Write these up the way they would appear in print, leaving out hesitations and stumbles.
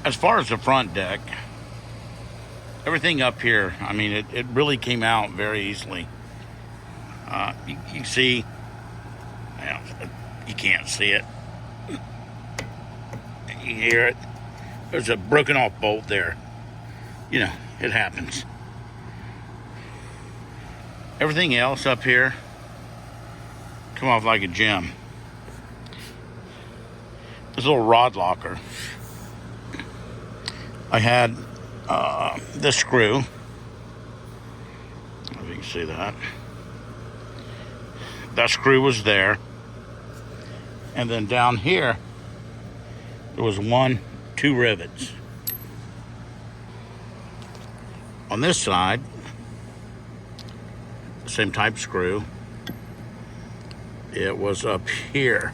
As far as the front deck, everything up here, I mean, it really came out very easily. You see, well, you can't see it. You hear it. There's a broken off bolt there. You know, it happens. Everything else up here come off like a gem. This little rod locker, I had this screw. If you can see that. That screw was there. And then down here, there was 2 rivets. On this side, same type screw. It was up here.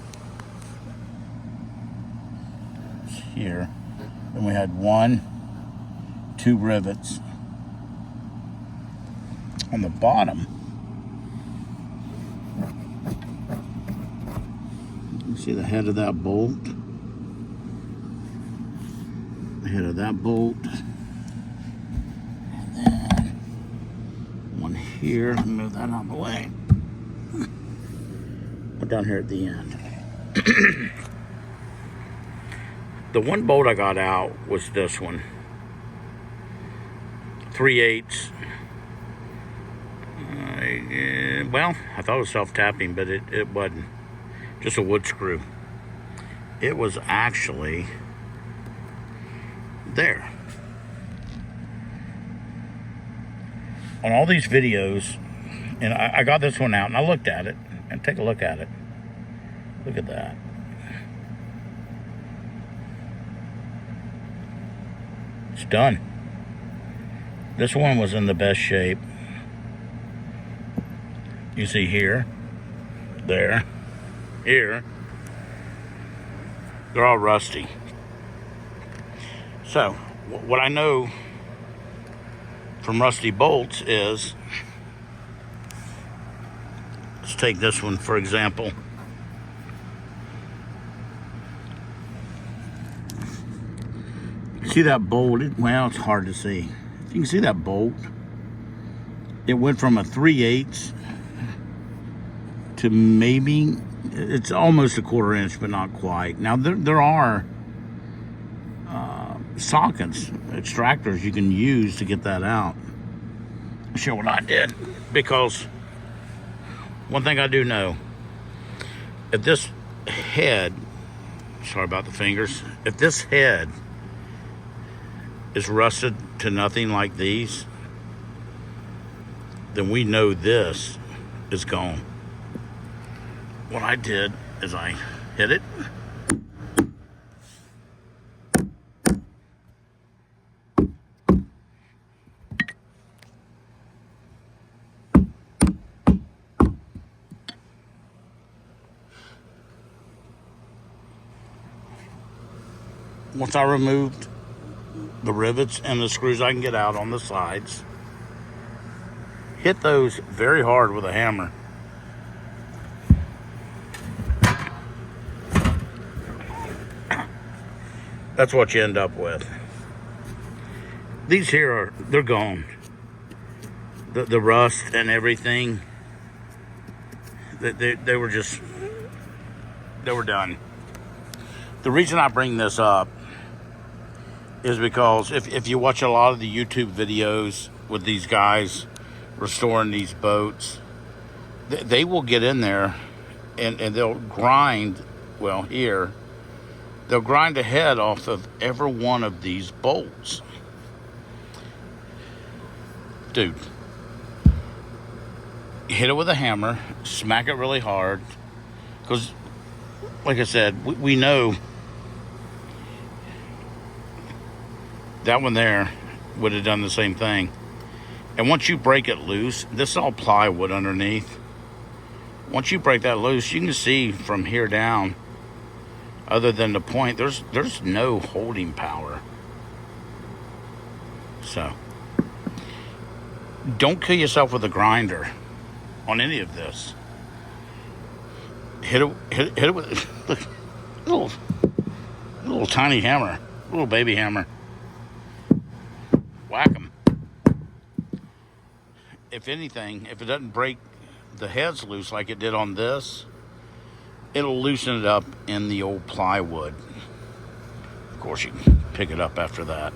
It's here. And we had 2 rivets. On the bottom, you see the head of that bolt. The head of that bolt. And then one here. Move that out of the way. One down here at the end. The one bolt I got out was this one. 3/8. Well, I thought it was self-tapping, but it wasn't. Just a wood screw. It was actually there. On all these videos, and I got this one out and I looked at it, and take a look at it. Look at that. It's done. This one was in the best shape. You see here, there, here. They're all rusty. So, what I know from rusty bolts is, let's take this one for example. See that bolt? Well, it's hard to see. You can see that bolt. It went from a 3/8 to maybe, it's almost a 1/4 inch, but not quite. Now there are sockets, extractors you can use to get that out. I'll show what I did, because one thing I do know, if this head, sorry about the fingers, if this head is rusted to nothing like these, then we know this is gone. What I did is I hit it. Once I removed the rivets and the screws I can get out on the sides, hit those very hard with a hammer. That's what you end up with. These here they're gone. The rust and everything, they were just, they were done. The reason I bring this up is because if you watch a lot of the YouTube videos with these guys restoring these boats, they will get in there and they'll grind, well, here, they'll grind the head off of every one of these bolts. Dude, hit it with a hammer, smack it really hard, because, like I said, we know that one there would have done the same thing. And once you break it loose, this is all plywood underneath. Once you break that loose, you can see from here down, other than the point, there's no holding power. So, don't kill yourself with a grinder on any of this. Hit it with look, a little tiny hammer Little baby hammer. Whack them. If anything, if it doesn't break the heads loose like it did on this, it'll loosen it up in the old plywood. Of course, you can pick it up after that.